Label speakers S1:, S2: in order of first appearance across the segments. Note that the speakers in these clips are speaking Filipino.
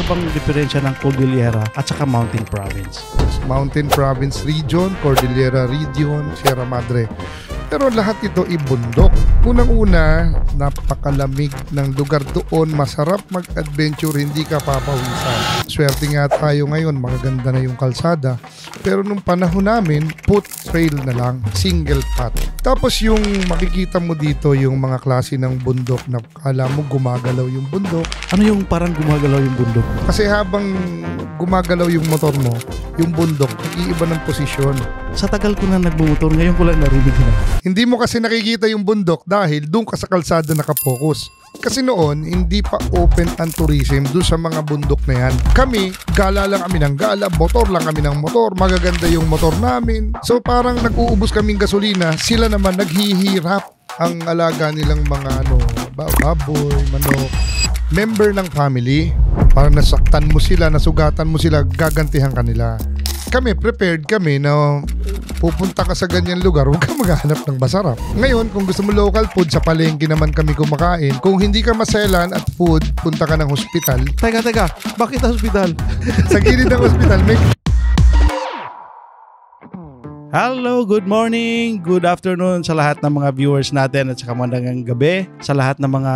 S1: bang diferensya ng Cordillera at saka Mountain Province?
S2: Mountain Province Region, Cordillera Region, Sierra Madre. Pero lahat ito ibundok. Unang-una, napakalamig ng lugar doon. Masarap mag-adventure, hindi ka papawisan. Swerte nga tayo ngayon, magaganda na yung kalsada. Pero nung panahon namin, foot trail na lang, single path. Tapos yung makikita mo dito, yung mga klase ng bundok na kala mo gumagalaw yung bundok.
S1: Ano yung parang gumagalaw yung bundok?
S2: Kasi habang gumagalaw yung motor mo, yung bundok, nag-iiba ng posisyon.
S1: Sa tagal ko na nagbumotor, ngayon ko lang narinig na.
S2: Hindi mo kasi nakikita yung bundok dahil doon ka sa kalsada nakapokus. Kasi noon, hindi pa open ang tourism doon sa mga bundok na yan. Kami, gala lang kami ng gala, motor lang kami ng motor, magaganda yung motor namin. So parang nag-uubos kaming gasolina, sila naman naghihirap. Ang alaga nilang mga baboy, manok, member ng family. Parang nasaktan mo sila, nasugatan mo sila, gagantihan kanila. Kami, prepared kami na pupunta ka sa ganyan lugar, huwag ka maghahanap ng masarap. Ngayon, kung gusto mo local food, sa palengke naman kami kumakain. Kung hindi ka maselan at food, punta ka ng hospital.
S1: Teka, bakit hospital?
S2: Sa gilid ng hospital, may...
S1: Hello, good morning, good afternoon sa lahat ng mga viewers natin at saka magandang gabi sa lahat ng mga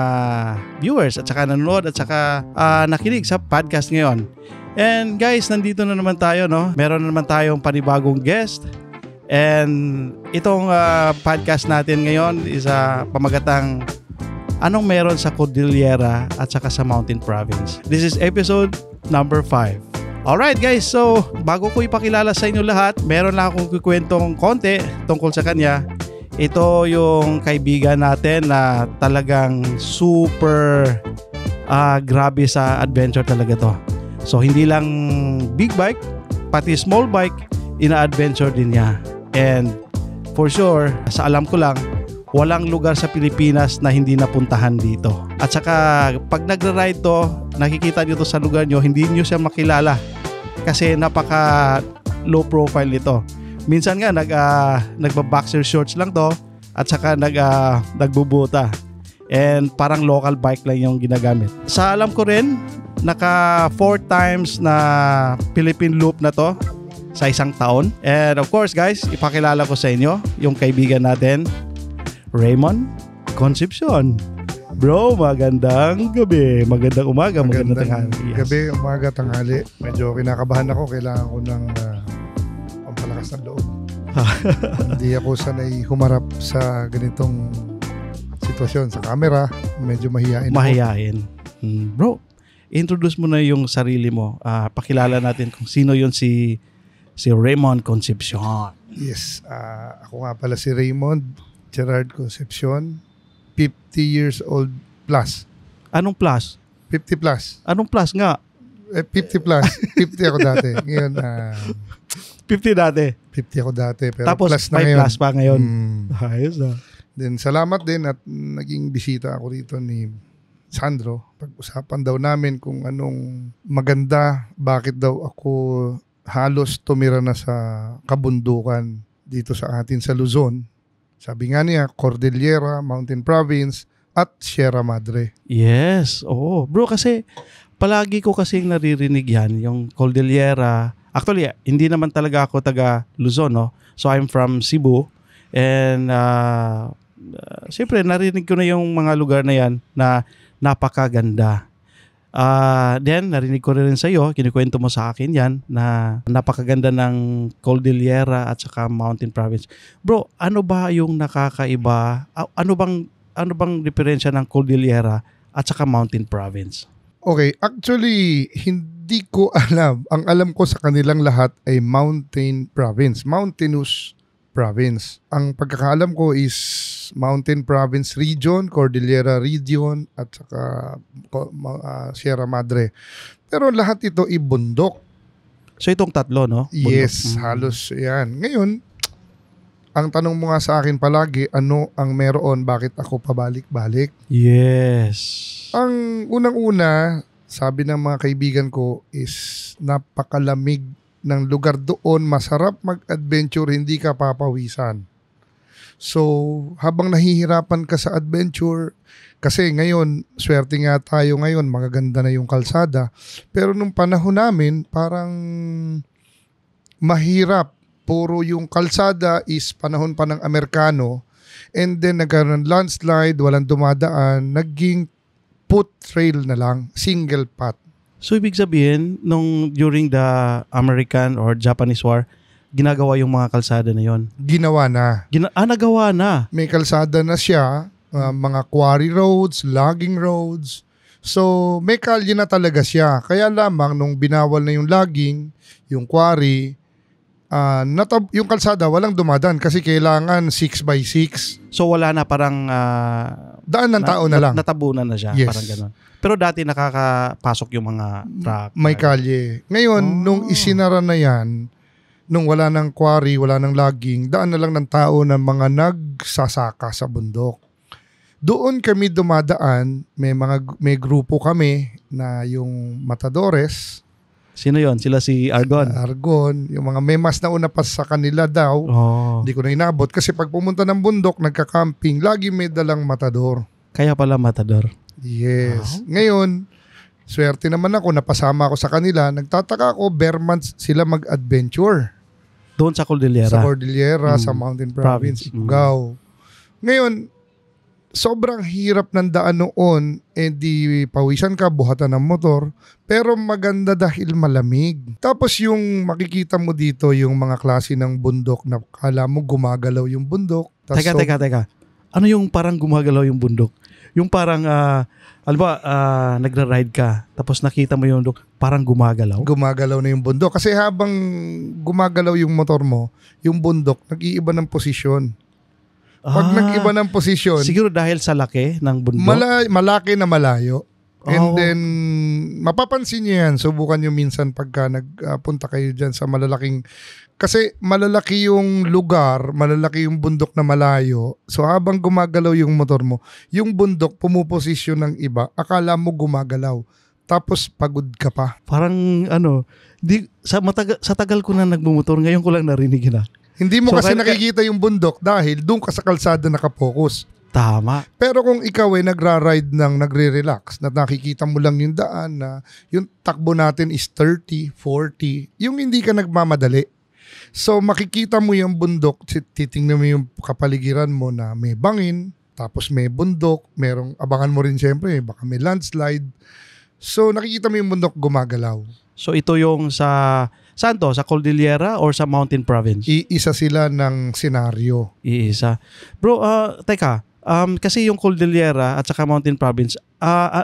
S1: viewers at saka nanonood at saka nakinig sa podcast ngayon. And guys, nandito na naman tayo, no? Meron na naman tayong panibagong guest. And itong podcast natin ngayon is pamagatang anong meron sa Cordillera at saka sa Mountain Province. This is episode number 5. Alright guys, so bago ko ipakilala sa inyo lahat, meron lang akong kukwentong konti tungkol sa kanya. Ito yung kaibigan natin na talagang super grabe sa adventure talaga to. So hindi lang big bike, pati small bike, ina-adventure din niya. And for sure, sa alam ko lang, walang lugar sa Pilipinas na hindi napuntahan dito. At saka pag nagra-ride to, nakikita nyo to sa lugar nyo, hindi nyo siya makilala. Kasi napaka low profile nito. Minsan nga nagba-boxer shorts lang to at saka nagbubuta. And parang local bike lang yung ginagamit. Sa alam ko rin, naka 4 times na Philippine Loop na to sa isang taon. And of course guys, ipakilala ko sa inyo yung kaibigan natin, Raymond Concepcion. Bro, magandang gabi, magandang umaga, magandang tanghali. Yes.
S2: Gabi, umaga, tanghali. Medyo kinakabahan ako, kailangan ko ng pampalakas ng loob. Hindi ako sanay humarap sa ganitong sitwasyon sa camera. Medyo mahihain.
S1: Bro, introduce mo na yung sarili mo. Pakilala natin kung sino yun si Raymond Concepcion.
S2: Yes, ako nga pala si Raymond Gerard Concepcion, 50 years old plus.
S1: Anong plus?
S2: 50 plus.
S1: Anong plus nga?
S2: 50 plus. 50 ako dati. Ngayon,
S1: 50 dati.
S2: 50 ako dati. Pero
S1: tapos
S2: plus na
S1: may
S2: ngayon.
S1: Plus pa ngayon. Ayos ah.
S2: Then salamat din at naging bisita ako rito ni Sandro. Pag-usapan daw namin kung anong maganda, bakit daw ako halos tumira na sa kabundukan dito sa atin sa Luzon. Sabi nga niya, Cordillera, Mountain Province at Sierra Madre.
S1: Yes, oo. Bro, kasi palagi ko kasing naririnig yan, yung Cordillera. Actually, hindi naman talaga ako taga Luzon, no? So I'm from Cebu. And siyempre, narinig ko na yung mga lugar na yan na napakaganda. Then, narinig ko rin sa iyo, kinikwento mo sa akin yan, na napakaganda ng Cordillera at saka Mountain Province. Bro, ano ba yung nakakaiba? Ano bang diferensya ng Cordillera at saka Mountain Province?
S2: Okay, actually, hindi ko alam. Ang alam ko sa kanilang lahat ay Mountain Province, Mountainous Province. Ang pagkakaalam ko is Mountain Province Region, Cordillera Region, at saka Sierra Madre. Pero lahat ito ibundok.
S1: So itong tatlo, no? Bundok.
S2: Yes, halos yan. Ngayon, ang tanong mo nga sa akin palagi, ano ang meron, bakit ako pabalik-balik?
S1: Yes.
S2: Ang unang-una, sabi ng mga kaibigan ko is napakalamig ng lugar doon, masarap mag-adventure, hindi ka papawisan. So, habang nahihirapan ka sa adventure, kasi ngayon, swerte nga tayo ngayon, magaganda na yung kalsada. Pero nung panahon namin, parang mahirap. Puro yung kalsada is panahon pa ng Amerikano. And then nagkaroon ng landslide, walang dumadaan, naging foot trail na lang, single path.
S1: So ibig sabihin, during the American or Japanese War, ginagawa yung mga kalsada na yon.
S2: Ginawa na.
S1: Nagawa na.
S2: May kalsada na siya, mga quarry roads, logging roads. So may kalye na talaga siya. Kaya lamang nung binawal na yung logging, yung quarry, yung kalsada walang dumadaan kasi kailangan 6x6.
S1: So wala na parang
S2: daan ng tao na lang.
S1: Natabunan na siya,
S2: Yes.
S1: parang gano'n. Pero dati nakakapasok yung mga truck.
S2: May kalye. Ngayon, nung isinara na yan, nung wala ng quarry, wala ng logging, daan na lang ng tao ng mga nagsasaka sa bundok. Doon kami dumadaan, may grupo kami na yung matadores.
S1: Sino yon? Sila si Argon?
S2: Argon, yung mga may mas nauna pa sa kanila daw.
S1: Oh.
S2: Hindi ko na inabot kasi pag pumunta ng bundok, nagka-camping, lagi may dalang matador.
S1: Kaya pala matador.
S2: Yes. Ngayon, swerte naman ako, napasama ako sa kanila. Nagtataka ako, bare months sila mag-adventure.
S1: Doon sa Cordillera.
S2: Sa Cordillera, sa Mountain Province, Ifugao. Ngayon, sobrang hirap ng daan noon, di pawisan ka, buhatan ng motor, pero maganda dahil malamig. Tapos yung makikita mo dito, yung mga klase ng bundok na kala mo gumagalaw yung bundok.
S1: Teka. Ano yung parang gumagalaw yung bundok? Yung parang, nagra-ride ka, tapos nakita mo yung bundok, parang gumagalaw?
S2: Gumagalaw na yung bundok. Kasi habang gumagalaw yung motor mo, yung bundok, nag-iiba ng posisyon. Pag nag-iba ng posisyon,
S1: siguro dahil sa laki ng bundok?
S2: Malaki na malayo. And
S1: Oh.
S2: then, mapapansin nyo yan. Subukan nyo minsan pagka nagpunta kayo dyan sa malalaking. Kasi malalaki yung lugar, malalaki yung bundok na malayo. So habang gumagalaw yung motor mo, yung bundok pumuposisyon ng iba, akala mo gumagalaw. Tapos pagod ka pa.
S1: Parang sa tagal ko na nagmumotor, ngayon ko lang narinig na.
S2: Hindi mo
S1: So,
S2: kasi nakikita yung bundok dahil doon ka sa kalsada nakapokus.
S1: Tama.
S2: Pero kung ikaw ay nagra-ride ng nagre-relax, na nakikita mo lang yung daan na yung takbo natin is 30, 40, yung hindi ka nagmamadali. So makikita mo yung bundok, titingnan mo yung kapaligiran mo na may bangin, tapos may bundok, abangan mo rin siyempre, baka may landslide. So nakikita mo yung bundok gumagalaw.
S1: So ito yung saan to? Sa Cordillera or sa Mountain Province?
S2: Iisa sila ng senaryo.
S1: Iisa. Bro, teka. Kasi yung Cordillera at saka Mountain Province,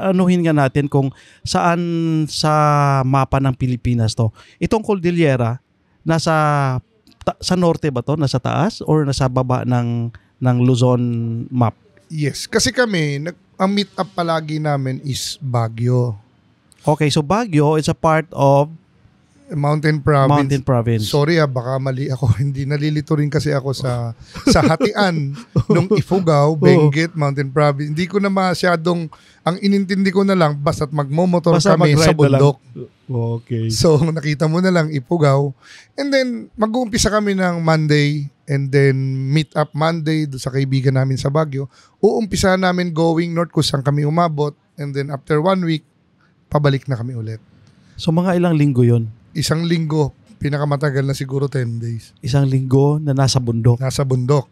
S1: anuhin nga natin kung saan sa mapa ng Pilipinas to. Itong Cordillera, sa norte ba to? Nasa taas or nasa baba ng Luzon map?
S2: Yes, kasi kami, ang meet up palagi namin is Baguio.
S1: Okay, so Baguio is a part of
S2: Mountain Province.
S1: Mountain Province.
S2: Sorry baka mali ako. Hindi nalilito rin kasi ako sa hatian nung Ifugao, Benguet, Mountain Province. Hindi ko na masyadong, ang inintindi ko na lang, basta't magmomotor kami sa bundok.
S1: Okay.
S2: So nakita mo na lang Ifugao. And then mag-uumpisa kami ng Monday and then meet up Monday doon sa kaibigan namin sa Baguio. Uumpisa namin going north kung saan kami umabot. And then after 1 week, pabalik na kami ulit.
S1: So mga ilang linggo yon?
S2: 1 linggo, pinakamatagal na siguro 10 days.
S1: 1 linggo na nasa bundok.
S2: Nasa bundok.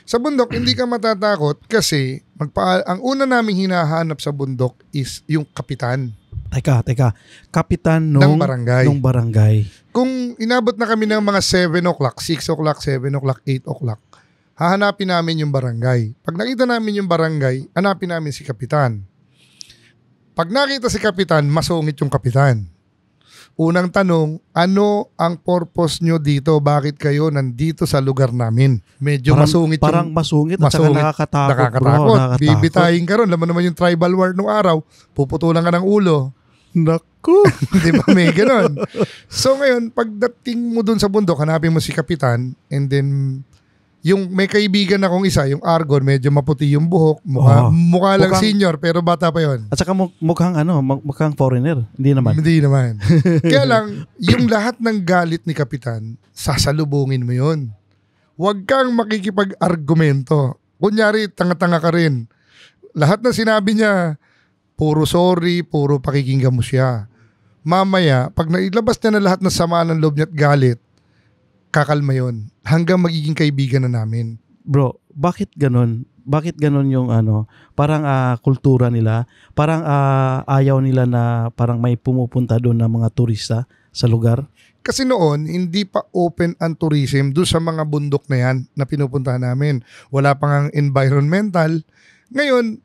S2: Sa bundok, hindi ka matatakot kasi ang una naming hinahanap sa bundok is yung kapitan.
S1: Teka. Kapitan
S2: ng barangay.
S1: Nung barangay.
S2: Kung inabot na kami ng mga 7 o'clock, 6 o'clock, 7 o'clock, 8 o'clock, hahanapin namin yung barangay. Pag nakita namin yung barangay, hanapin namin si kapitan. Pag nakita si kapitan, masungit yung kapitan. Unang tanong, ano ang purpose nyo dito? Bakit kayo nandito sa lugar namin? Medyo masungit yung...
S1: Parang masungit at saka nakakatakot,
S2: nakakatakot.
S1: bro.
S2: Bibitahin ka ron. Alam mo naman yung tribal war nung araw, puputulan ka ng ulo.
S1: Naku!
S2: Di ba may ganon? So ngayon, pagdating mo dun sa bundok, hanapin mo si kapitan and then yung may kaibigan akong isa, yung Argon, medyo maputi yung buhok, mukha lang senior pero bata pa yon.
S1: At saka mukhang foreigner. Hindi naman.
S2: Hindi naman. Kaya lang, yung lahat ng galit ni kapitan, sasalubungin mo yon. Huwag kang makikipag-argumento. Kunyari, tanga-tanga ka rin. Lahat na sinabi niya, puro sorry, puro pakikinggan mo siya. Mamaya, pag nailabas niya na lahat ng sama ng loob niya at galit, kakalma yun. Hanggang magiging kaibigan na namin.
S1: Bro, bakit ganun? Bakit ganun yung parang kultura nila? Parang ayaw nila na parang may pumupunta doon na mga turista sa lugar?
S2: Kasi noon, hindi pa open ang tourism doon sa mga bundok na yan na pinupuntahan namin. Wala pang ang environmental. Ngayon,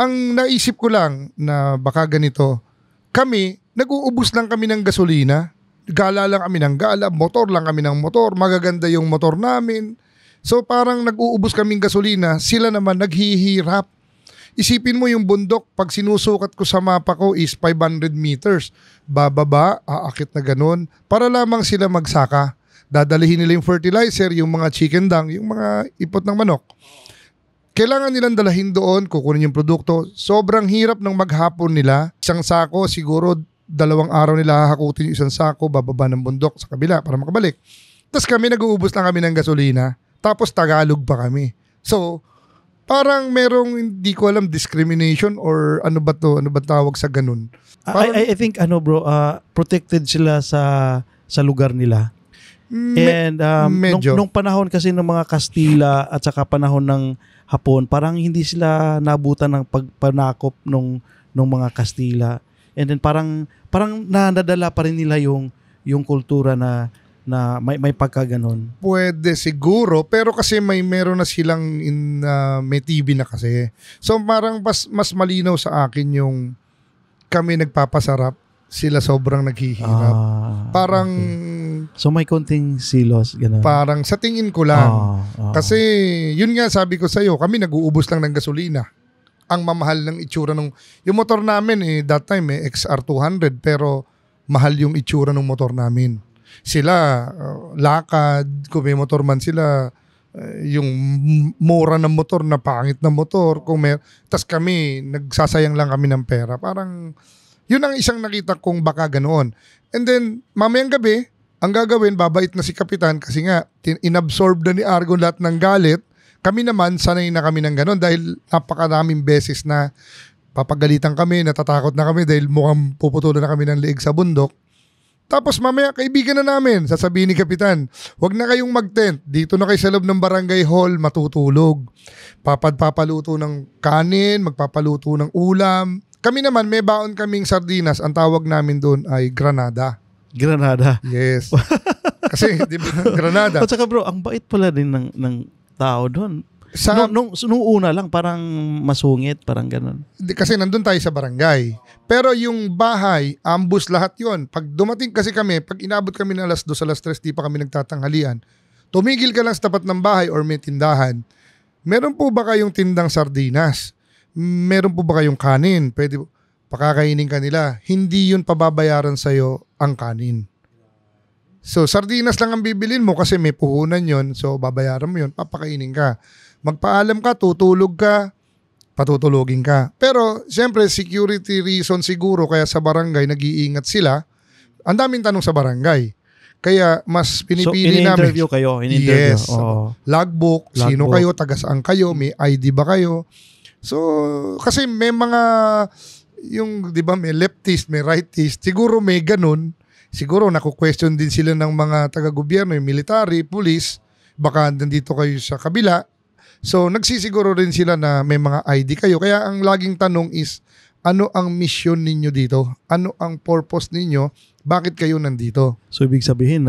S2: ang naisip ko lang na baka ganito, kami, nag-uubos lang kami ng gasolina. Gala lang kami ng gala, motor lang kami ng motor, magaganda yung motor namin. So parang nag-uubos kaming gasolina, sila naman naghihirap. Isipin mo yung bundok, pag sinusukat ko sa mapa ko is 500 meters. Bababa, aakit na ganun, para lamang sila magsaka. Dadalihin nila yung fertilizer, yung mga chicken dung, yung mga ipot ng manok. Kailangan nilang dalahin doon, kukunin yung produkto. Sobrang hirap ng maghapon nila. Isang sako, siguro 2 araw nila hahakutin yung isang sako, bababa ng bundok sa kabila para makabalik. Tapos kami, nag-uubos lang kami ng gasolina. Tapos Tagalog pa kami. So, parang merong hindi ko alam discrimination or ano ba to, ano ba tawag sa ganun.
S1: I think bro, protected sila sa lugar nila. And nung panahon kasi ng mga Kastila at saka panahon ng Hapon, parang hindi sila nabutan ng pagpanakop nung mga Kastila. And then parang nadadala pa rin nila yung kultura na may pagkaganon.
S2: Pwede siguro, pero kasi meron na silang may TV na kasi. So parang mas malinaw sa akin yung kami nagpapasarap, sila sobrang naghihirap. Parang
S1: okay. So may konting silos, gano'n.
S2: Parang sa tingin ko lang. Kasi yun nga sabi ko sa'yo, kami nag-uubos lang ng gasolina. Ang mamahal ng itsura yung motor namin that time XR200, pero mahal yung itsura ng motor namin. Sila lakad, kung may motor man sila, yung mura ng motor na pangit na motor, tas kami nagsasayang lang kami ng pera. Parang yun ang isang nakita kong baka ganoon. And then mamayang gabi, ang gagawin, babait na si Kapitan kasi nga inabsorb na ni Argon lahat ng galit. Kami naman, sanay na kami ng gano'n dahil napakaraming beses na papagalitan kami, natatakot na kami dahil mukhang puputulan na kami ng leeg sa bundok. Tapos mamaya, kaibigan na namin, sasabihin ni Kapitan, huwag na kayong mag-tent, dito na kayo sa loob ng barangay hall, matutulog. Papaluto ng kanin, magpapaluto ng ulam. Kami naman, may baon kaming sardinas, ang tawag namin doon ay granada.
S1: Granada?
S2: Yes. Kasi, di ba, granada.
S1: At saka bro, ang bait pala din ng tao doon. Nung una lang, parang masungit, parang ganun.
S2: Kasi nandun tayo sa barangay. Pero yung bahay, ambus lahat yon. Pag dumating kasi kami, pag inabot kami ng alas 2, alas 3, di pa kami nagtatanghalian, tumigil ka lang sa tapat ng bahay or may tindahan. Meron po ba kayong tindang sardinas? Meron po ba kayong kanin? Pwede pakakainin ka nila. Hindi yun pababayaran sa'yo ang kanin. So, sardinas lang ang bibilin mo kasi may puhunan yon. So, babayaran mo yun, papakainin ka. Magpaalam ka, tutulog ka, patutulogin ka. Pero, siyempre, security reason siguro, kaya sa barangay, nag-iingat sila. Ang daming tanong sa barangay. Kaya, mas pinipili namin.
S1: So, in-interview kayo?
S2: Yes. Logbook, sino kayo, taga saan kayo, may ID ba kayo? So, kasi may mga, di ba, may leftist, may rightist, siguro may ganun. Siguro, naku-question din sila ng mga taga-gobyerno, yung military, police, baka nandito kayo sa kabila. So, nagsisiguro rin sila na may mga ID kayo. Kaya ang laging tanong is, ano ang mission ninyo dito? Ano ang purpose ninyo? Bakit kayo nandito?
S1: So, ibig sabihin,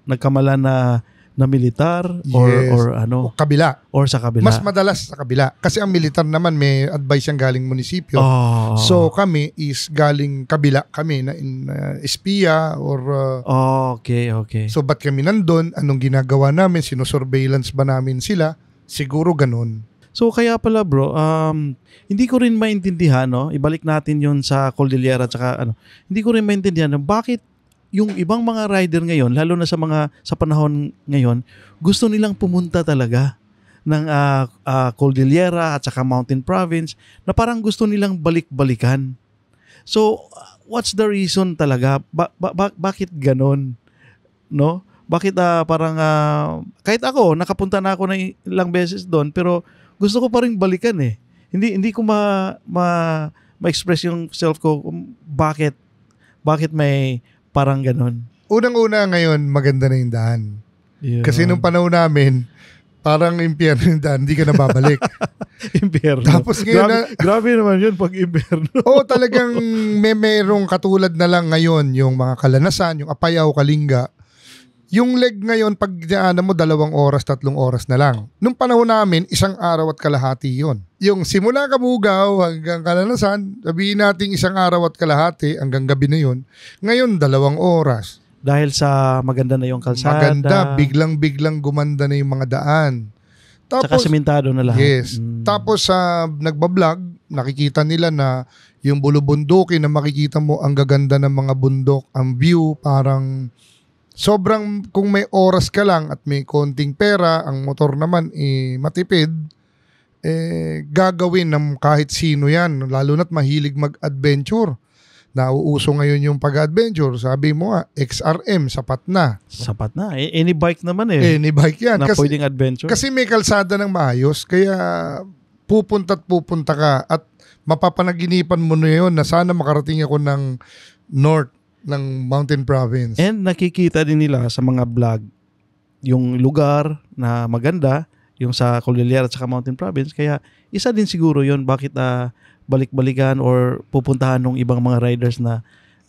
S1: nagkamala na militar or ano?
S2: O kabila.
S1: Or sa kabila.
S2: Mas madalas sa kabila. Kasi ang militar naman may advice yung galing munisipyo. So kami is galing kabila kami na espiya or...
S1: okay.
S2: So ba't kami nandun? Anong ginagawa namin? Sinosurveillance ba namin sila? Siguro ganun.
S1: So kaya pala bro, hindi ko rin maintindihan, no? Ibalik natin yun sa Cordillera tsaka hindi ko rin maintindihan bakit yung ibang mga rider ngayon, lalo na sa panahon ngayon, gusto nilang pumunta talaga ng Cordillera at saka Mountain Province na parang gusto nilang balik-balikan. So, what's the reason talaga? Bakit ganon? No? bakit parang kahit ako nakapunta na ako ng ilang beses doon pero gusto ko pa rin balikan eh. Hindi ko ma-express yung self ko kung bakit may parang ganun.
S2: Unang-una ngayon, maganda na yung daan.
S1: Yun.
S2: Kasi nung panahon namin, parang impyerno yung daan, hindi ka na babalik.
S1: Impyerno.
S2: Tapos ngayon
S1: grabe naman yun pag impyerno.
S2: Oo, talagang merong katulad na lang ngayon, yung mga Kalanasan, yung Apayao, Kalinga. Yung leg ngayon, pag mo 2 oras, 3 oras na lang. Nung panahon namin, 1 araw at kalahati yon. Yung simula Kabugaw hanggang Kalanasan, sabihin natin 1 araw at kalahati hanggang gabi na yon. Ngayon, 2 oras.
S1: Dahil sa maganda na yung kalsada.
S2: Maganda, biglang gumanda na yung mga daan.
S1: Tsaka sementado na lahat.
S2: Yes. Tapos sa nagbablog, nakikita nila na yung bulubundukin na makikita mo ang gaganda ng mga bundok, ang view parang sobrang, kung may oras ka lang at may konting pera, ang motor naman matipid, gagawin ng kahit sino yan, lalo na't mahilig mag-adventure. Nauuso ngayon yung pag-adventure. Sabi mo nga, XRM, sapat na.
S1: Sapat na. Any bike naman eh.
S2: Any bike yan.
S1: Na pwedeng adventure.
S2: Kasi may kalsada ng maayos, kaya pupunta ka at mapapanaginipan mo na yun na sana makarating ako ng north ng Mountain Province.
S1: And nakikita din nila sa mga vlog yung lugar na maganda, yung sa Cordillera at saka Mountain Province. Kaya isa din siguro yun bakit balik-balikan or pupuntahan ng ibang mga riders na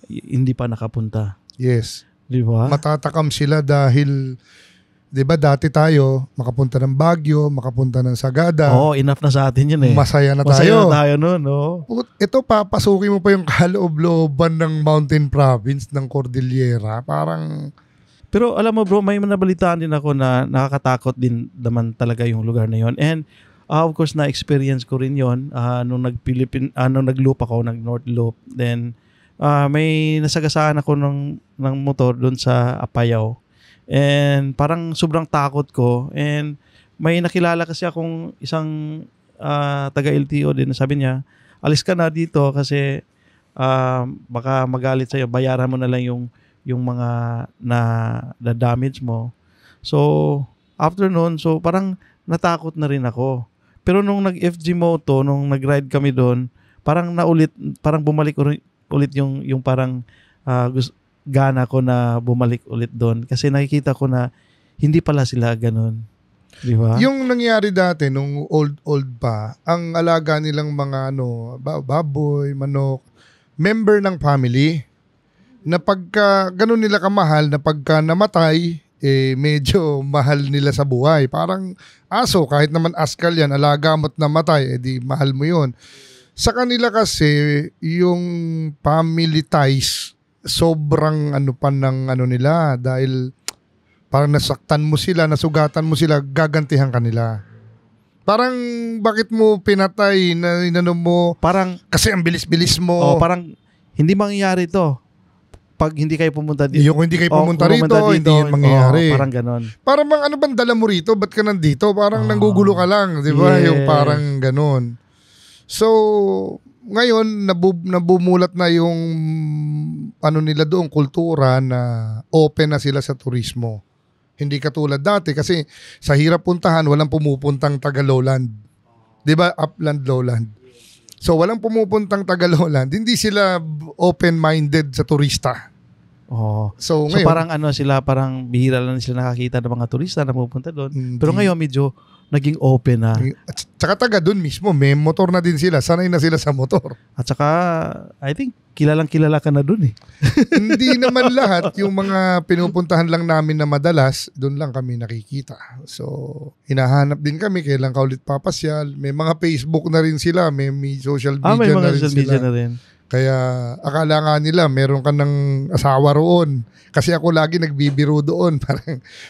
S1: hindi pa nakapunta.
S2: Yes.
S1: Di ba?
S2: Matatakam sila dahil, di ba dati tayo, makapunta ng Baguio, makapunta ng Sagada.
S1: Oo, enough na sa atin yun eh.
S2: Masaya na tayo.
S1: Masaya na tayo nun, no?
S2: Ito, papasukin mo pa yung kaloob-looban ng Mountain Province ng Cordillera. Parang...
S1: Pero alam mo bro, may nabalitaan din ako na nakakatakot din naman talaga yung lugar na yun. And of course, na-experience ko rin yun nung nag-loop ako, nag-North Loop. Then, may nasagasaan ako ng motor doon sa Apayao. And parang sobrang takot ko. And may nakilala kasi akong isang taga-LTO din. Sabi niya, alis ka na dito kasi baka magalit sa'yo. Bayaran mo na lang yung mga na damage mo. So, after noon, so parang natakot na rin ako. Pero nung nag-FG Moto, nung nag-ride kami doon, parang bumalik ulit yung parang gana ko na bumalik ulit doon. Kasi nakikita ko na hindi pala sila ganun. Di ba?
S2: Yung nangyari dati, nung old pa, ang alaga nilang mga baboy, manok, member ng family, na pagka ganun nila kamahal, na pagka namatay, medyo mahal nila sa buhay. Parang aso, kahit naman askal yan, alaga mo't namatay, di mahal mo yun. Sa kanila kasi, yung family ties, sobrang nila, dahil parang nasaktan mo sila, nasugatan mo sila, gagantihan kanila. Parang bakit mo pinatay na inano mo?
S1: Parang
S2: kasi ang bilis-bilis mo.
S1: Parang hindi mangyayari to. Pag hindi kayo pumunta dito.
S2: Yung hindi kayo pumunta rito, hindi yun mangyayari.
S1: Parang ganon.
S2: Parang ano bang dala mo rito? Ba't ka nandito? Parang nanggugulo ka lang, di ba?
S1: Yeah.
S2: Yung parang ganon. So, ngayon, nabumulat na yung nila doon, kultura na open na sila sa turismo. Hindi katulad dati kasi sa hirap puntahan, walang pumupuntang taga-lowland. Di ba? Upland, lowland. So, walang pumupuntang taga-lowland. Hindi sila open-minded sa turista.
S1: Oh.
S2: So,
S1: ngayon,
S2: parang
S1: parang bihira lang sila nakakita ng mga turista na pupunta doon. Pero ngayon medyo naging open na.
S2: At saka taga doon mismo, may motor na din sila. Sanay na sila sa motor.
S1: At saka, I think, kilala ka na doon eh.
S2: Hindi naman lahat. Yung mga pinupuntahan lang namin na madalas, doon lang kami nakikita. So, hinahanap din kami, kailan ka ulit papasyal. May mga Facebook na rin sila, may social media
S1: may mga
S2: na rin
S1: social media na rin.
S2: Kaya akala nga nila meron ka ng asawa roon. Kasi ako lagi nagbibiro doon.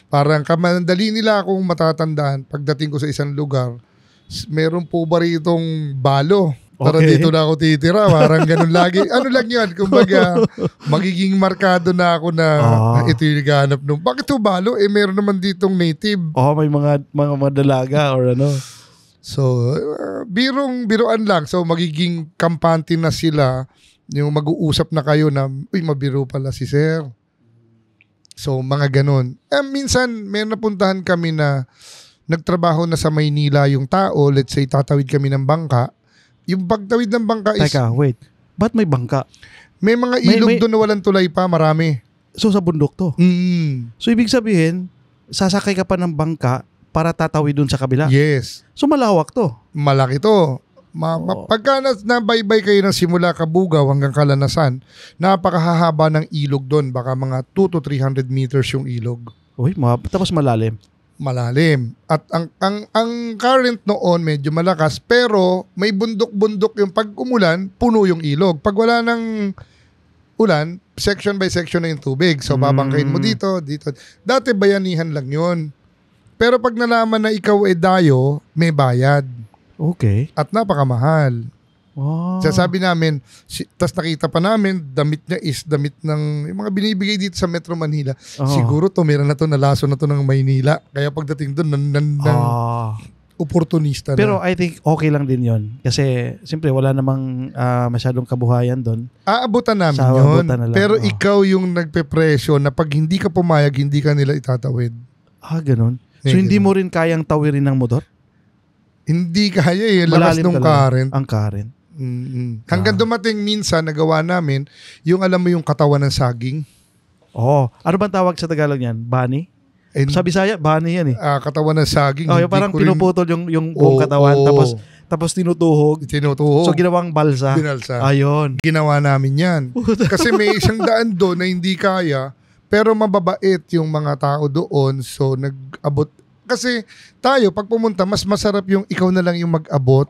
S2: Parang kamandali nila akong matatandaan. Pagdating ko sa isang lugar, meron po ba ritong balo? Para dito na ako titira. Parang ganun lagi. Ano lang yan? Kumbaga, magiging markado na ako na ito yung naghahanap nung. Bakit ito balo? Meron naman ditong native.
S1: May mga madalaga or ano.
S2: So, biruan lang. So, magiging kampante na sila. Yung mag-uusap na kayo na, uy, mabiro pala si sir. So, mga ganun. Minsan, may napuntahan kami na nagtrabaho na sa Maynila yung tao, let's say, tatawid kami ng bangka. Yung pagtawid ng bangka is,
S1: Teka, wait. Ba't may bangka?
S2: may mga ilog
S1: may-
S2: doon na walang tulay pa, marami.
S1: So sa bundok to. So ibig sabihin, sasakay ka pa ng bangka para tatawid dun sa kabila.
S2: Yes.
S1: So malawak to.
S2: Malaki to. Pagka nabaybay kayo ng simula Kabugaw hanggang Kalanasan, napakahahaba ng ilog doon. Baka mga 2 to 300 meters yung ilog.
S1: Uy, tapos malalim.
S2: Malalim. At ang current noon medyo malakas, pero may bundok-bundok yung pag umulan, puno yung ilog. Pag wala ng ulan, section by section na yung tubig. So babangkain mo dito, dito. Dati bayanihan lang yun. Pero pag nalaman na ikaw dayo, may bayad.
S1: Okay.
S2: At napakamahal.
S1: Wow.
S2: Sasabi namin, tas nakita pa namin, damit niya is damit ng yung mga binibigay dito sa Metro Manila.
S1: Oo.
S2: Siguro tumira na to, nalaso na to ng Maynila. Kaya pagdating doon, oportunista na.
S1: Pero I think okay lang din yon. Kasi siyempre wala namang masyadong kabuhayan doon.
S2: Aabutan namin
S1: Sa
S2: yun.
S1: aabutan na lang,
S2: Pero
S1: oo.
S2: ikaw yung nagpe-presyo na pag hindi ka pumayag, hindi ka nila itatawid.
S1: Ganun. So
S2: May
S1: hindi
S2: ganun.
S1: mo rin kayang tawirin ng motor?
S2: Hindi kaya lakas
S1: Malalim
S2: nung
S1: talaga.
S2: current.
S1: Ang current.
S2: Hanggang dumating minsan, nagawa namin, yung alam mo yung katawan ng saging.
S1: Ano bang tawag sa Tagalog niyan? Bani?
S2: And,
S1: Sa Bisaya, bani yan eh.
S2: katawan ng saging.
S1: Yung parang
S2: ko rin-
S1: pinuputol yung buong katawan tapos tinutuhog.
S2: Tinutuhog.
S1: So ginawang balsa.
S2: Binalsa.
S1: Ayun.
S2: Ginawa namin yan. Kasi may isang daan doon na hindi kaya, pero mababait yung mga tao doon. So nag-abot. Kasi tayo, pag pumunta, mas masarap yung ikaw na lang yung mag-abot.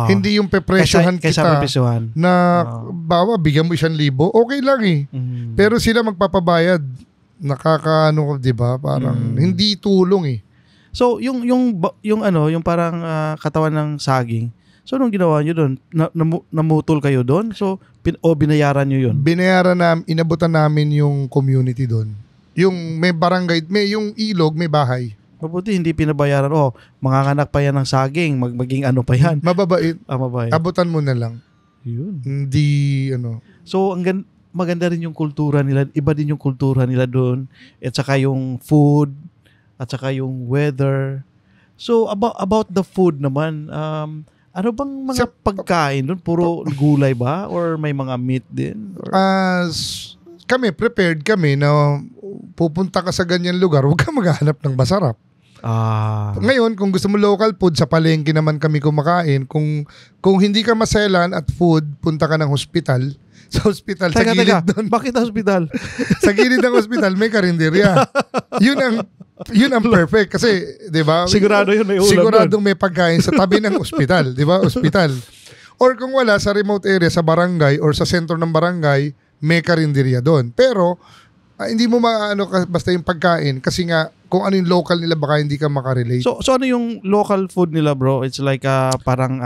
S2: Hindi yung pepresyohan
S1: kaysa
S2: kita
S1: pepresyohan.
S2: na bawa, bigyan mo 1,000. Okay lang eh. Pero sila magpapabayad. Nakakaano, di ba? Parang hindi tulong eh.
S1: So yung parang katawan ng saging. So anong ginawa niyo doon? Namutol kayo doon? So binayaran niyo yun?
S2: Binayaran namin, inabutan namin yung community doon. Yung may barangay, yung ilog, may bahay.
S1: Mabuti hindi pinabayaran. Manganganak pa yan ng saging, maging ano pa yan.
S2: Mababait.
S1: Mabait.
S2: Abutan mo na lang.
S1: Yun.
S2: Hindi,
S1: So maganda rin yung kultura nila. Iba din yung kultura nila doon. At saka yung food, at saka yung weather. So about the food naman, ano bang mga pagkain doon? Puro gulay ba? Or may mga meat din? Or...
S2: Kami, prepared kami na pupunta ka sa ganyan lugar, huwag ka maghahanap ng masarap. Ngayon, kung gusto mo local food, sa palengke naman kami kumakain. Kung hindi ka maselan at food, punta ka ng hospital. Sa hospital, sa gilid doon.
S1: Bakit hospital?
S2: Sa gilid ng hospital, may karinderya. Yun ang perfect. Kasi, di ba?
S1: Sigurado yun, may ulam
S2: Siguradong may pagkain sa tabi ng hospital. Di ba? Hospital. Or kung wala, sa remote area, sa barangay or sa sentro ng barangay, may karinderya doon. Pero, hindi mo maano basta yung pagkain kasi nga kung ano yung local nila baka hindi ka makarelate.
S1: So ano yung local food nila, bro? It's like parang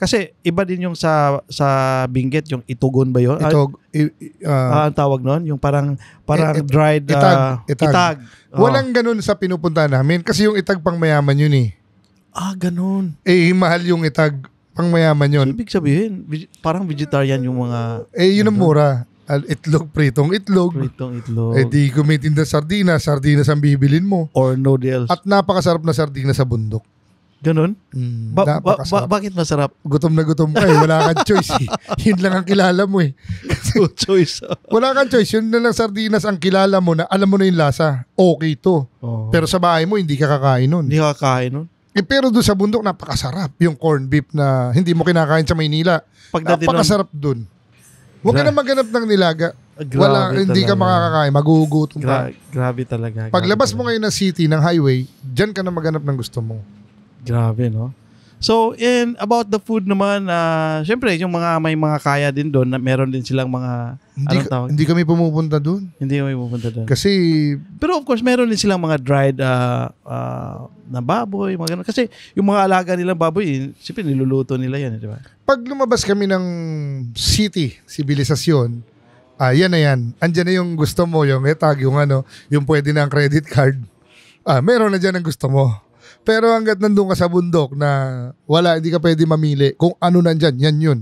S1: kasi iba din yung sa Benguet, yung itugon ba yun? Ang tawag nun? Yung parang dried itag.
S2: Walang ganun sa pinupuntahan namin kasi yung itag pang mayaman yun eh.
S1: Ganun.
S2: Mahal yung itag pang mayaman yun.
S1: So, ibig sabihin, parang vegetarian yung mga...
S2: yun ang mura. Itlog, pritong itlog. Di kumitinda sardinas ang bibilin mo.
S1: Or noodles.
S2: At napakasarap na sardinas sa bundok.
S1: Ganun? Bakit masarap?
S2: Gutom na gutom ka eh. Wala kang choice eh. Yun lang ang kilala mo eh.
S1: choice.
S2: Wala kang choice. Yun na lang sardinas ang kilala mo na alam mo na yung lasa. Okay to. Pero sa bahay mo, hindi ka kakain nun.
S1: Hindi ka kakain nun?
S2: Pero doon sa bundok, napakasarap. Yung corned beef na hindi mo kinakain sa Maynila. Napakasarap doon. Huwag ka na maghanap ng nilaga. Hindi ka makakakain. Magugutom ka.
S1: Grabe talaga.
S2: Paglabas mo ngayon ng city, ng highway, dyan ka na maghanap ng gusto mo.
S1: Grabe, no? So, about the food naman, syempre, yung may mga kaya din doon, meron din silang mga,
S2: Hindi kami pumupunta doon.
S1: Hindi kami pupunta doon.
S2: Kasi,
S1: pero of course, meron din silang mga dried na baboy, mga ganun. Kasi yung mga alaga nilang baboy, siyempre niluluto nila yan, di ba?
S2: Pag lumabas kami ng city, sibilisasyon, yan na yan. Andyan na yung gusto mo, yung etag, yung pwede na ang credit card. Meron na dyan ang gusto mo. Pero hanggat nandun ka sa bundok na wala, hindi ka pwede mamili kung ano nandyan, yan yun.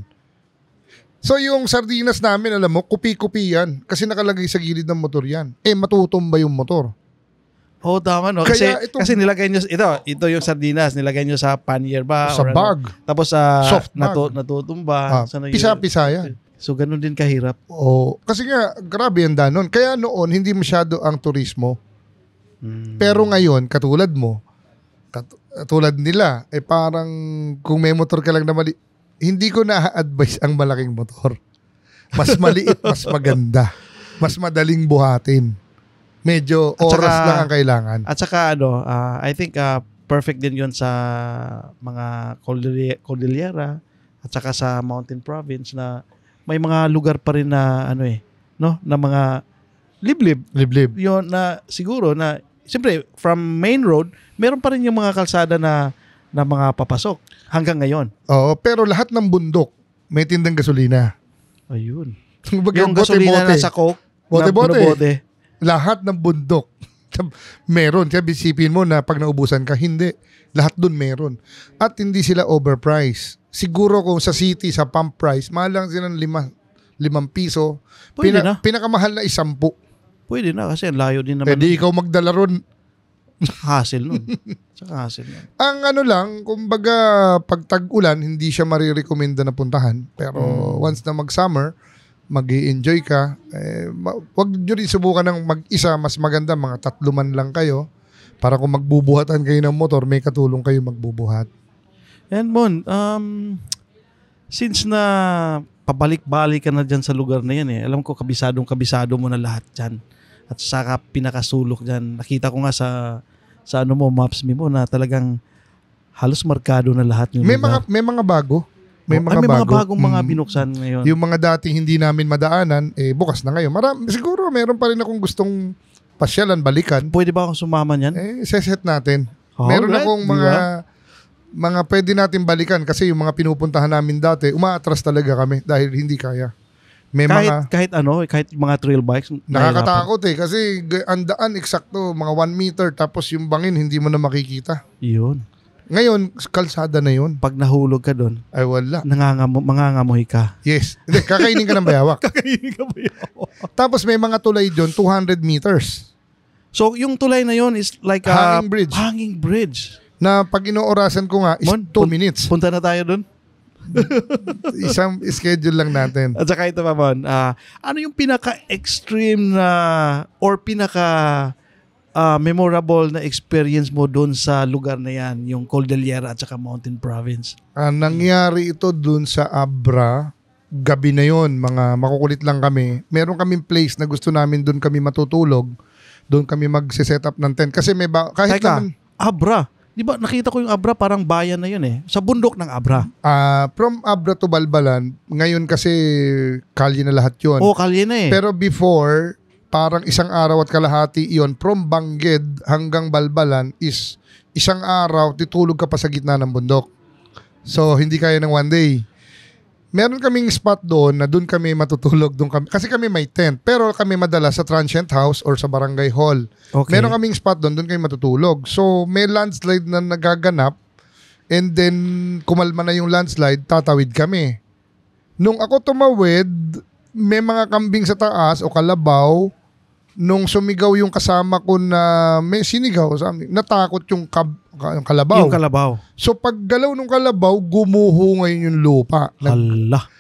S2: So yung sardinas namin, alam mo, kupi-kupi yan. Kasi nakalagay sa gilid ng motor yan. Matutumba yung motor.
S1: Oh, tama no.
S2: Kaya
S1: Kasi nilagay nyo, ito yung sardinas, nilagay nyo sa pannier ba?
S2: Sa bag.
S1: Tapos
S2: Soft bag.
S1: Natutumba.
S2: Pisa-pisa yan.
S1: So, ganun din kahirap.
S2: Kasi nga, grabe yan danon. Kaya noon, hindi masyado ang turismo. Pero ngayon, katulad mo, katulad nila, parang kung may motor ka lang na mali, hindi ko na-advise ang malaking motor. Mas maliit, mas maganda. Mas madaling buhatin. Medyo oras lang ang kailangan.
S1: At saka I think perfect din yun sa mga Cordillera at saka sa Mountain Province na may mga lugar pa rin na na mga liblib. Yun na siguro na siyempre from main road, meron pa rin yung mga kalsada na mga papasok hanggang ngayon.
S2: Oo, pero lahat ng bundok may tindang gasolina.
S1: Ayun.
S2: Yung
S1: gasolina na sa Coke,
S2: bote. Lahat ng bundok meron. Kaya bisipin mo na pag naubusan ka, hindi. Lahat dun meron. At hindi sila overpriced. Siguro kung sa city, sa pump price, mahal lang sila ng 5 piso.
S1: Pwede na.
S2: Pinakamahal na 10.
S1: Pwede na kasi layo din naman.
S2: Pwede ikaw magdala ron.
S1: Hassle nun. Saka hassle nun.
S2: Ang lang, kumbaga pag tag-ulan, hindi siya marirekomenda na puntahan. Pero once na mag-summer, mag-i-enjoy ka, wag nyo rin subukan ng mag-isa, mas maganda, mga 3 man lang kayo para kung magbubuhatan kayo ng motor, may katulong kayo magbubuhat.
S1: And Mon, since na pabalik-balik ka na dyan sa lugar na yan alam ko kabisado mo na lahat dyan. At saka pinakasulok dyan. Nakita ko nga sa maps mo na talagang halos markado na lahat yung lugar.
S2: May mga bago. May mga
S1: bagong mga binuksan ngayon.
S2: Yung mga dating hindi namin madaanan, bukas na ngayon. Siguro meron pa rin akong gustong pasyalan, balikan.
S1: Pwede ba akong sumama niyan?
S2: Seset natin. Meron akong mga pwede natin balikan kasi yung mga pinupuntahan namin dati, umaatras talaga kami dahil hindi kaya.
S1: Kahit mga trail bikes.
S2: Nakakatakot kasi ang daan eksakto, mga 1 meter tapos yung bangin hindi mo na makikita.
S1: Yun.
S2: Ngayon, kalsada na yun.
S1: Pag nahulog ka doon,
S2: ay wala.
S1: Mangangamoy ka.
S2: Yes. Hindi, kakainin ka ng bayawak.
S1: Kakainin ka bayawak.
S2: Tapos may mga tulay doon, 200 meters.
S1: So, yung tulay na yun is like a hanging bridge.
S2: Na pag inoorasan ko nga is 2 minutes.
S1: Punta na tayo doon?
S2: Isang schedule lang natin.
S1: At saka ito pa, Mon. Ano yung pinaka-extreme na or memorable na experience mo doon sa lugar na yan, yung Cordillera at saka Mountain Province?
S2: Nangyari ito doon sa Abra. Gabi na yon, mga makukulit lang kami. Meron kaming place na gusto namin doon kami matutulog. Doon kami mag-set up ng tent. Kasi kahit
S1: Teka,
S2: naman...
S1: Abra. Di ba nakita ko yung Abra, parang bayan na yun sa bundok ng Abra.
S2: From Abra to Balbalan, ngayon kasi kalye na lahat yun.
S1: Kalye na
S2: Pero before, parang isang araw at kalahati yon, from Bangged hanggang Balbalan is isang araw, titulog ka pa sa gitna ng bundok. So, hindi kaya ng one day. Meron kaming spot doon na doon kami matutulog. Kasi kami may tent. Pero kami madala sa transient house or sa barangay hall. Okay. Meron kaming spot doon kami matutulog. So, may landslide na nagaganap. And then, kumalma na yung landslide, tatawid kami. Nung ako tumawid, may mga kambing sa taas o kalabaw. Nung sumigaw yung kasama ko na may sinigaw, natakot yung kalabaw.
S1: Yung kalabaw.
S2: So paggalaw ng kalabaw, gumuho ngayon yung lupa.
S1: Hala.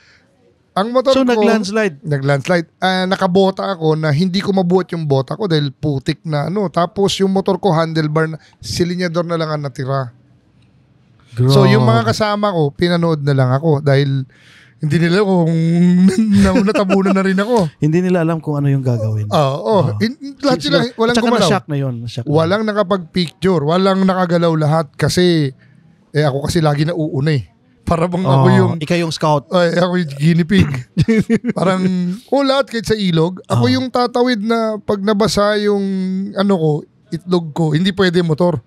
S2: Ang motor
S1: ko,
S2: naglandslide. Nakabota ako na hindi ko mabuhat yung bota ko dahil putik na Tapos yung motor ko, handlebar, silinyador na lang ang natira. Grabe. So yung mga kasama ko, pinanood na lang ako dahil hindi nila kung natabunan na rin ako.
S1: Hindi nila alam kung ano yung gagawin.
S2: Lahat sila, walang gumalaw.
S1: Na-shock na yun.
S2: Walang nakapag-picture. Walang nakagalaw lahat kasi ako kasi lagi nauuna Para bang ako yung...
S1: Ikaw yung scout.
S2: Ako yung guinea pig. Parang, lahat kahit sa ilog. Ako yung tatawid na pag nabasa yung itlog ko, hindi pwede motor.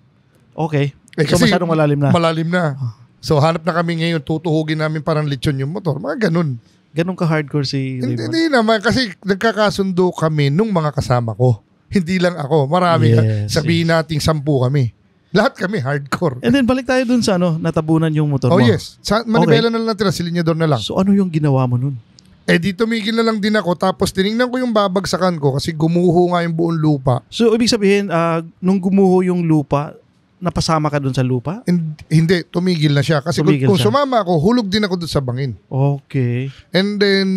S1: Okay. So masyadong malalim na.
S2: Malalim na. So hanap na kami ngayon, tutuhugin namin parang lechon yung motor. Mga ganun.
S1: Ganun ka-hardcore si Raymond?
S2: Hindi naman, kasi nagkakasundo kami nung mga kasama ko. Hindi lang ako. Marami. Sabihin nating 10 kami. Lahat kami hardcore.
S1: And then balik tayo dun sa natabunan yung motor mo.
S2: Yes. Sa Manibela na lang natira, silinyador na lang.
S1: So ano yung ginawa mo nun?
S2: Di tumigil na lang din ako tapos tinignan ko yung babagsakan ko kasi gumuho nga yung buong lupa.
S1: So, ibig sabihin, nung gumuho yung lupa, napasama ka dun sa lupa?
S2: Hindi, tumigil na siya. Kasi
S1: Tumigil
S2: kung
S1: siya.
S2: sumama ako, hulog din ako dun sa bangin.
S1: Okay.
S2: And then,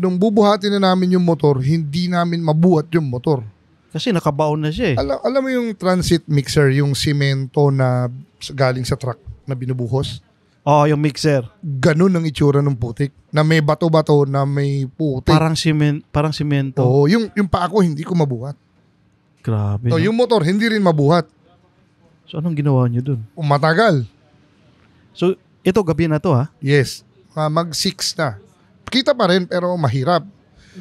S2: nung bubuhatin na namin yung motor, hindi namin mabuhat yung motor.
S1: Kasi nakabaon na siya eh.
S2: Alam mo yung transit mixer, yung simento na galing sa truck na binubuhos?
S1: Oh, yung mixer.
S2: Ganun ang itsura ng putik. Na may bato-bato, na may putik.
S1: Parang simento.
S2: Oo, yung paa ko hindi ko mabuhat.
S1: Grabe.
S2: So,
S1: no?
S2: yung motor hindi rin mabuhat.
S1: So, anong ginawa niyo dun?
S2: Matagal.
S1: So, ito gabi na to ha?
S2: Yes. Mag-6 na. Kita pa rin pero mahirap.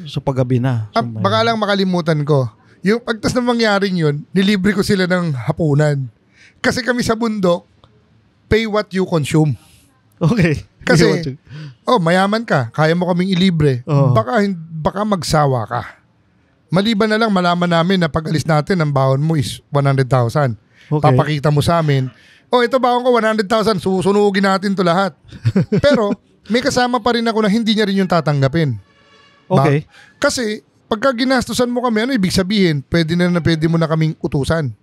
S1: So, paggabi na. So,
S2: Baka lang makalimutan ko. Yung pagtas na mangyaring yun, nilibre ko sila ng hapunan. Kasi kami sa bundok, pay what you consume.
S1: Okay.
S2: Kasi, mayaman ka, kaya mo kaming ilibre.
S1: Oo.
S2: Baka magsawa ka. Maliban na lang, malaman namin na pag alis natin, ang baon mo is 100,000.
S1: Okay.
S2: Papakita mo sa amin, ito baon ko 100,000, susunugin natin to lahat. Pero, may kasama pa rin ako na hindi niya rin yung tatanggapin.
S1: Okay.
S2: Kasi, pagka ginastusan mo kami, ano ibig sabihin? Pwede mo na kaming utusan.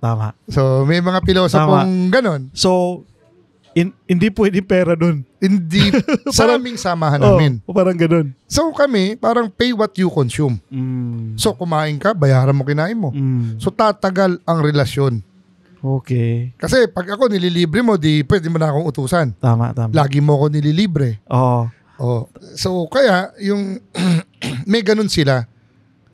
S1: Tama.
S2: So, may mga pilosopong ganon.
S1: So, hindi pwede pera dun.
S2: Hindi, sa aming samahan namin.
S1: Parang ganun.
S2: So, kami, parang pay what you consume. So, kumain ka, bayaran mo kinain mo. So, tatagal ang relasyon.
S1: Okay.
S2: Kasi, pag ako nililibre mo, di pwede mo na akong utusan.
S1: Tama.
S2: Lagi mo ako nililibre.
S1: Oo.
S2: So, kaya, yung may ganun sila.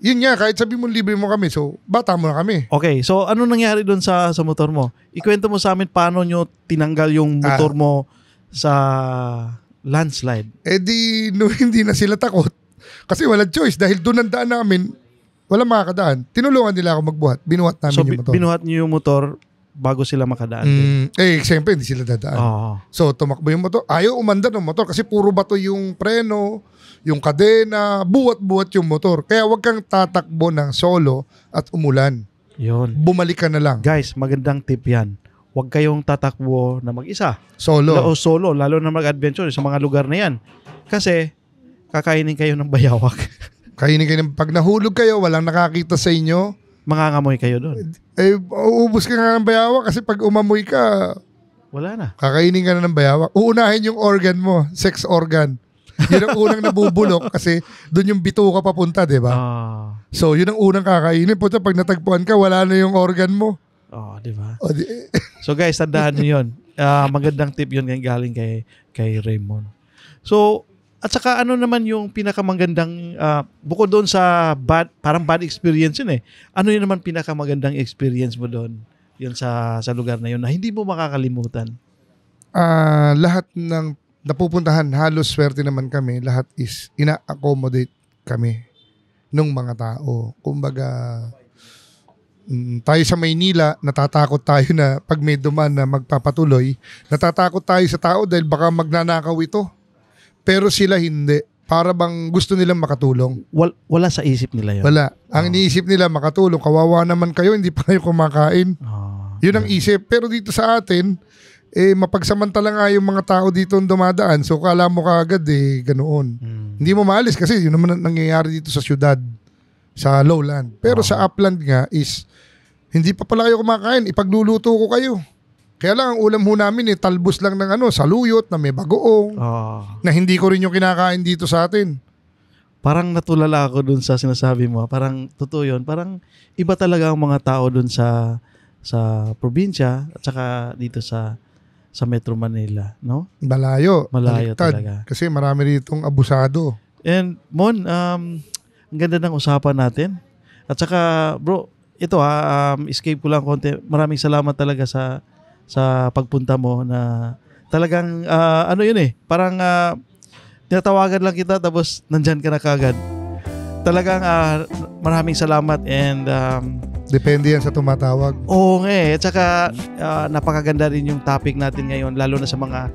S2: Yun nga, kahit sabi mo libre mo kami, so, bata mo na kami.
S1: Okay, so ano nangyari doon sa motor mo? Ikwento mo sa amin paano nyo tinanggal yung motor mo sa landslide.
S2: Hindi na sila takot. Kasi walang choice. Dahil doon ang daan namin, walang makakadaan. Tinulungan nila ako magbuhat. Binuhat namin
S1: So,
S2: yung motor.
S1: binuhat nyo yung motor bago sila makadaan.
S2: Siyempre, hindi sila dadaan.
S1: Oo.
S2: So, tumakbo yung motor. Ayaw umandar ng motor kasi puro bato yung preno, yung kadena, buhat-buhat yung motor. Kaya wag kang tatakbo ng solo at umulan.
S1: Yun.
S2: Bumalik ka na lang.
S1: Guys, magandang tip yan. Huwag kayong tatakbo na mag-isa.
S2: Solo.
S1: O solo, lalo na mag-adventure sa mga lugar na yan. Kasi, kakainin kayo ng bayawak.
S2: Kainin kayo. Pag nahulog kayo, walang nakakita sa inyo,
S1: Mangangamoy kayo doon.
S2: uubos ka nga ng bayawak kasi pag umamoy ka,
S1: Wala na.
S2: kakainin ka na ng bayawak. Uunahin yung organ mo, sex organ. Yun ang unang nabubulok kasi doon yung bituka papunta, di ba? So, yun ang unang kakainin. Puta, pag natagpuan ka, wala na yung organ mo.
S1: Di ba? So guys, tandaan nyo yun. Magandang tip yun galing kay Raymond. So, at saka ano naman yung pinakamagandang, bukod doon sa parang bad experience yun eh. Ano yun naman pinakamagandang experience mo doon? Yun sa lugar na yun na hindi mo makakalimutan.
S2: Lahat ng napupuntahan, halos swerte naman kami, lahat is ina-accommodate kami ng mga tao. Kumbaga, tayo sa Maynila, natatakot tayo na pag may dumaan na magpapatuloy, natatakot tayo sa tao dahil baka magnanakaw ito. Pero sila hindi. Para bang gusto nilang makatulong.
S1: Wala sa isip nila yun.
S2: Wala. Ang iniisip nila makatulong. Kawawa naman kayo, hindi pa kayo kumakain. Yun ang isip. Pero dito sa atin, mapagsamantala nga yung mga tao dito ang dumadaan. So kala mo kaagad ganoon. Hindi mo maalis kasi yun naman ang nangyayari dito sa syudad, sa lowland. Pero sa upland nga is, hindi pa pala kayo kumakain. Ipagluluto ko kayo. Kaya lang ang ulam ho namin talbos lang ng saluyot na may bagoong. Na hindi ko rin yung kinakain dito sa atin.
S1: Parang natulala ako dun sa sinasabi mo. Parang totoo yun. Parang iba talaga ang mga tao dun sa probinsya at saka dito sa Metro Manila, no?
S2: Malayo
S1: baliktad, talaga.
S2: Kasi marami ditong abusado.
S1: And Mon, ang ganda ng usapan natin. At saka bro, ito escape ko lang konti. Maraming salamat talaga sa pagpunta mo na talagang parang tinatawagan lang kita tapos nandyan ka na kagad. Talagang maraming salamat and
S2: depende yan sa tumatawag.
S1: Oo nga at saka napakaganda rin yung topic natin ngayon lalo na sa mga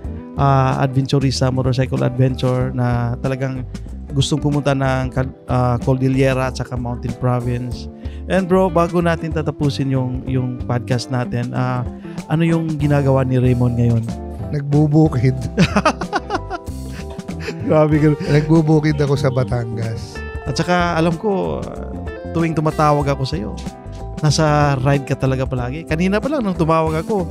S1: adventurista, motorcycle adventure na talagang gustong pumunta ng Cordillera at saka Mountain Province. And bro, bago natin tatapusin yung podcast natin, ano yung ginagawa ni Raymond ngayon?
S2: Nagbubukid.
S1: Grabe ka.
S2: Nagbubukid ako sa Batangas.
S1: At saka alam ko, tuwing tumatawag ako sa'yo, nasa ride ka talaga palagi. Kanina pa lang nung tumawag ako,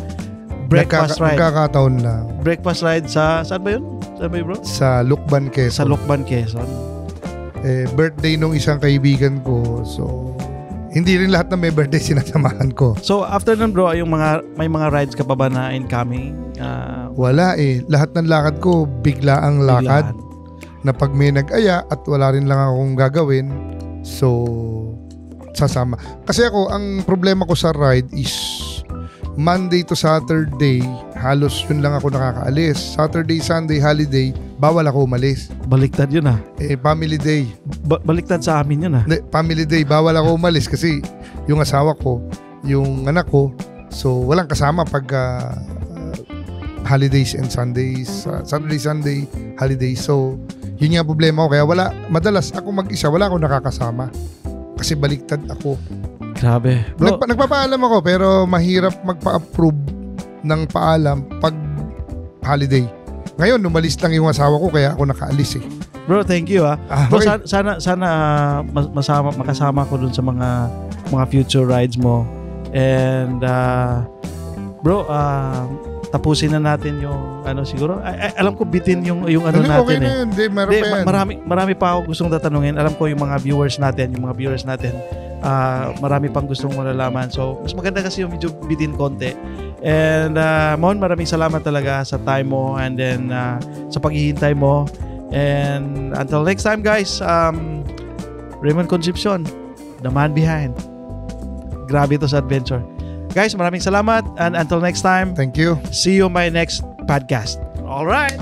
S1: breakfast ride.
S2: Nagkakataon lang.
S1: Breakfast ride sa, saan ba yun? Saan ba yun, bro?
S2: Sa Lukban, Quezon.
S1: Sa Lukban, Quezon.
S2: Birthday nung isang kaibigan ko. So, hindi rin lahat na may birthday sinasamahan ko.
S1: So, after nun, bro, may mga rides ka pa ba na incoming?
S2: Wala eh. Lahat ng lakad ko, bigla ang lakad.
S1: Biglaan.
S2: Na pag may nag-aya at wala rin lang akong gagawin, so, sasama. Kasi ako, ang problema ko sa ride is Monday to Saturday, halos yun lang ako nakakaalis. Saturday, Sunday, holiday, bawal ako umalis.
S1: Baliktad yun
S2: Family day.
S1: Baliktad sa amin yun
S2: Family day, bawal ako umalis kasi yung asawa ko, yung anak ko, so walang kasama pag holidays and Sundays. Saturday, Sunday, holiday. So, yun nga problema ko. Kaya madalas ako mag-isa, wala akong nakakasama. Kasi baliktad ako.
S1: Grabe. Bro,
S2: Nagpapaalam ako pero mahirap magpa-approve ng paalam pag holiday. Ngayon, umalis lang yung asawa ko kaya ako nakaalis
S1: Bro, thank you Bro,
S2: okay.
S1: sana makasama ko dun sa mga future rides mo. And bro, tapusin na natin yung siguro alam ko bitin yung ano natin
S2: okay na yun.
S1: Marami pa ako gustong tatanungin. Alam ko yung mga viewers natin marami pang gustong malalaman. So mas maganda kasi yung medyo bitin konti. And Mon, maraming salamat talaga sa time mo and then sa paghihintay mo. And until next time guys, Raymond Concepcion, the man behind. Grabe ito sa adventure. Guys, maraming salamat and until next time.
S2: Thank you.
S1: See you on my next podcast. All right.